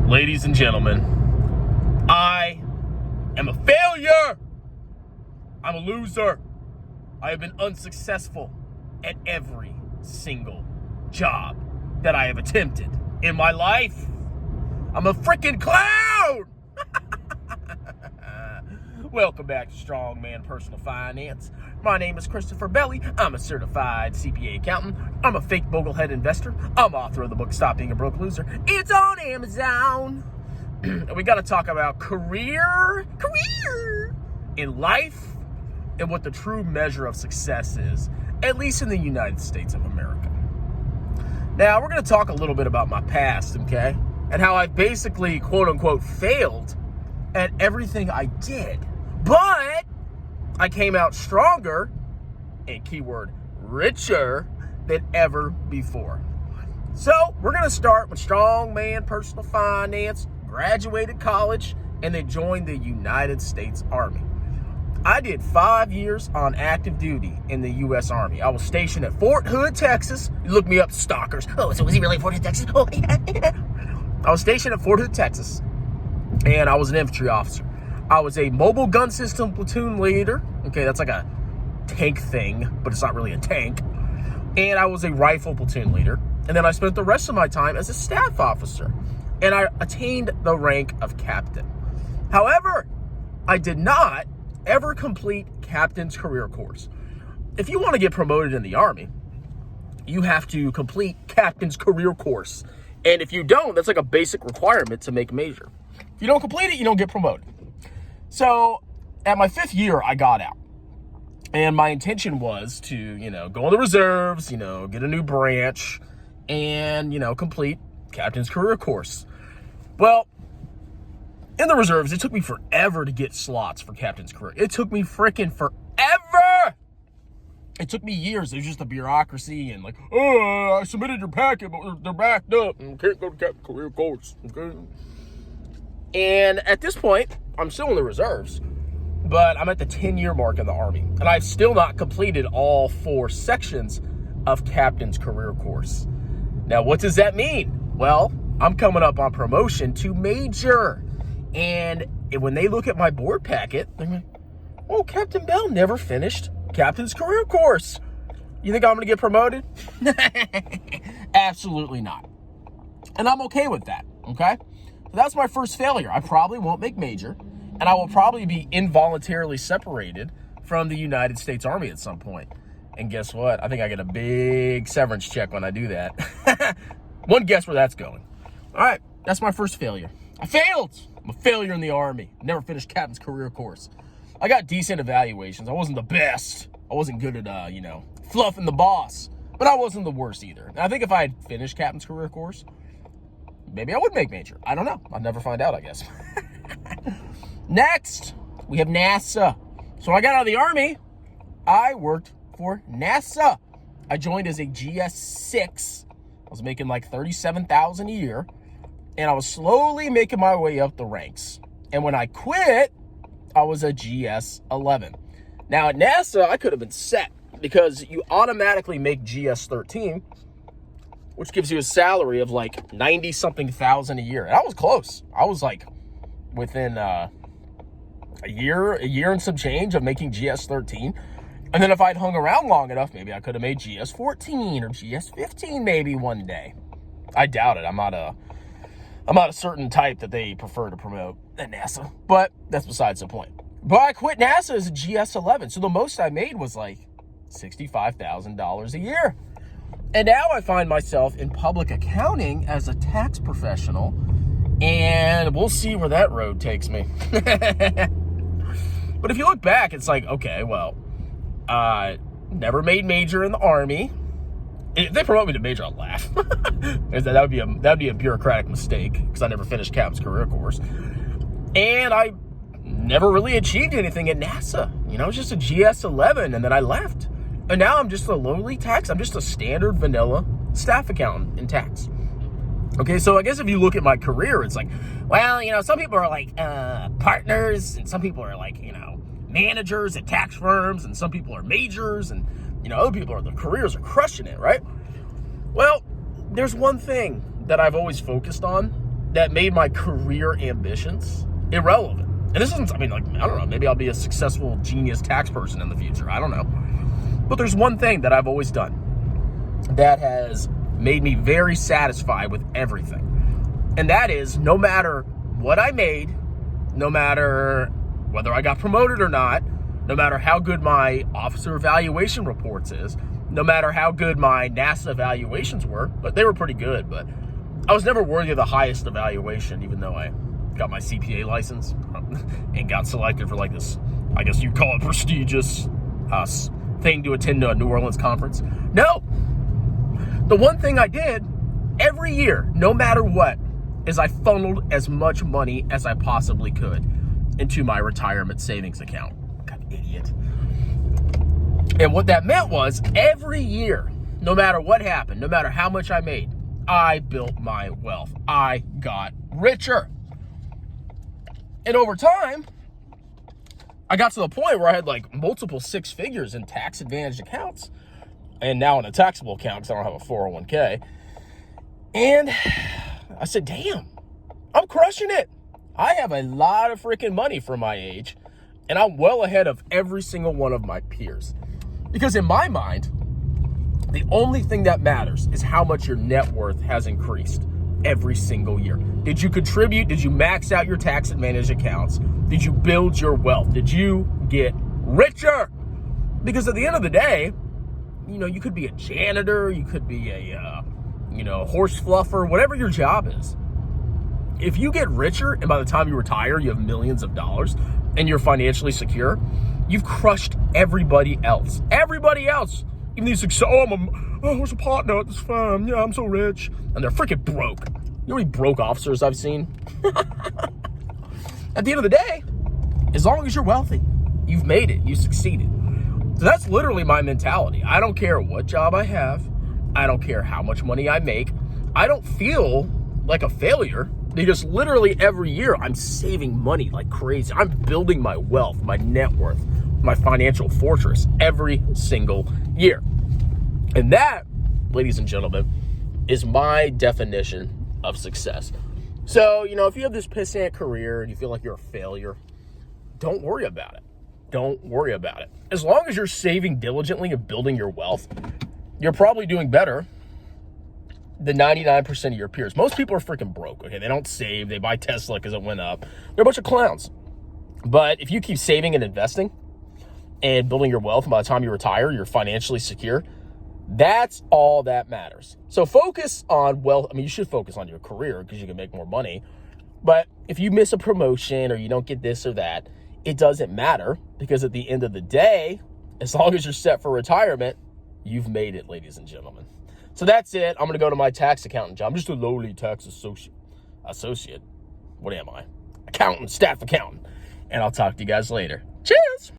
Ladies and gentlemen, I am a failure. I'm a loser. I have been unsuccessful at every single job that I have attempted in my life. I'm a freaking clown. Welcome back to Strongman Personal Finance. My name is Christopher Belly. I'm a certified CPA accountant. I'm a fake boglehead investor. I'm author of the book Stop Being a Broke Loser. It's on Amazon. We got to talk about career in life and what the true measure of success is, at least in the United States of America. Now, we're going to talk a little bit about my past, okay? And how I basically, quote unquote, failed at everything I did. But I came out stronger, and keyword richer, than ever before. So we're going to start with Strongman Personal Finance, graduated college, and then joined the United States Army. I did 5 years on active duty in the U.S. Army. I was stationed at Fort Hood, Texas. You look me up, stalkers. Oh, so was he really at Fort Hood, Texas? Oh, yeah. I was stationed at Fort Hood, Texas, and I was an infantry officer. I was a mobile gun system platoon leader. Okay, that's like a tank thing, but it's not really a tank. And I was a rifle platoon leader. And then I spent the rest of my time as a staff officer. And I attained the rank of captain. However, I did not ever complete captain's career course. If you want to get promoted in the Army, you have to complete captain's career course. And if you don't, that's like a basic requirement to make major. If you don't complete it, you don't get promoted. So at my 5th year, I got out. And my intention was to, go in the reserves, get a new branch, and, complete captain's career course. Well, in the reserves, it took me forever to get slots for captain's career. It took me freaking forever. It took me years. It was just a bureaucracy and I submitted your packet, but they're backed up and can't go to captain's career course. Okay. And at this point, I'm still in the reserves, but I'm at the 10-year mark in the Army, and I've still not completed all 4 sections of captain's career course. Now, what does that mean? Well, I'm coming up on promotion to major, and when they look at my board packet, they're like, oh, Captain Bell never finished captain's career course. You think I'm going to get promoted? Absolutely not. And I'm okay with that, okay? So that's my first failure. I probably won't make major, and I will probably be involuntarily separated from the United States Army at some point. And guess what? I think I get a big severance check when I do that. One guess where that's going. All right, that's my first failure. I failed. I'm a failure in the Army. Never finished captain's career course. I got decent evaluations. I wasn't the best. I wasn't good at, fluffing the boss, but I wasn't the worst either. And I think if I had finished captain's career course, maybe I would make major. I don't know. I'll never find out, I guess. Next, we have NASA. So when I got out of the Army, I worked for NASA. I joined as a GS-6. I was making like $37,000 a year, and I was slowly making my way up the ranks. And when I quit, I was a GS-11. Now at NASA, I could have been set because you automatically make GS-13, which gives you a salary of like 90-something thousand a year. And I was close. I was like within a year and some change of making GS-13. And then if I'd hung around long enough, maybe I could have made GS-14 or GS-15 maybe one day. I doubt it. I'm not a certain type that they prefer to promote at NASA, but that's besides the point. But I quit NASA as a GS-11. So the most I made was like $65,000 a year. And now I find myself in public accounting as a tax professional, and we'll see where that road takes me. But if you look back, it's like, okay, well, never made major in the Army. If they promote me to major, I'll laugh. That'd be a bureaucratic mistake because I never finished captain's career course. And I never really achieved anything at NASA. It was just a GS-11, and then I left. And now I'm just a lowly tax. I'm just a standard vanilla staff accountant in tax. Okay, so I guess if you look at my career, it's like, well, some people are like partners, and some people are like, managers at tax firms, and some people are majors, and, other people the careers are crushing it, right? Well, there's one thing that I've always focused on, that made my career ambitions irrelevant. And this isn't, I mean, like, I don't know, maybe I'll be a successful genius tax person in the future. I don't know. But there's one thing that I've always done that has made me very satisfied with everything. And that is, no matter what I made, no matter whether I got promoted or not, no matter how good my officer evaluation reports is, no matter how good my NASA evaluations were, but they were pretty good, but I was never worthy of the highest evaluation, even though I got my CPA license and got selected for like this, I guess you'd call it prestigious thing to attend a New Orleans conference. No, the one thing I did every year, no matter what, is I funneled as much money as I possibly could into my retirement savings account. God, idiot. And what that meant was every year, no matter what happened, no matter how much I made, I built my wealth. I got richer. And over time, I got to the point where I had like multiple six figures in tax advantaged accounts, and now in a taxable account because I don't have a 401k. And I said, damn, I'm crushing it. I have a lot of freaking money for my age, and I'm well ahead of every single one of my peers. Because in my mind, the only thing that matters is how much your net worth has increased every single year. Did you contribute? Did you max out your tax advantage accounts? Did you build your wealth? Did you get richer? Because at the end of the day, you know, you could be a janitor, you could be a, horse fluffer, whatever your job is. If you get richer and by the time you retire, you have millions of dollars and you're financially secure, you've crushed everybody else. Everybody else. Even these, I was a partner at this firm. Yeah, I'm so rich. And they're freaking broke. You know how many broke officers I've seen? At the end of the day, as long as you're wealthy, you've made it. You succeeded. So that's literally my mentality. I don't care what job I have. I don't care how much money I make. I don't feel like a failure because literally every year I'm saving money like crazy. I'm building my wealth, my net worth, my financial fortress every single year. And that, ladies and gentlemen, is my definition of success. So, if you have this pissant career and you feel like you're a failure, don't worry about it. Don't worry about it. As long as you're saving diligently and building your wealth, you're probably doing better than 99% of your peers. Most people are freaking broke, okay? They don't save. They buy Tesla because it went up. They're a bunch of clowns. But if you keep saving and investing and building your wealth, and by the time you retire, you're financially secure, that's all that matters. So focus on wealth. I mean, you should focus on your career because you can make more money. But if you miss a promotion or you don't get this or that, it doesn't matter because at the end of the day, as long as you're set for retirement, you've made it, ladies and gentlemen. So that's it. I'm going to go to my tax accountant job. I'm just a lowly tax associate. What am I? Accountant, staff accountant. And I'll talk to you guys later. Cheers.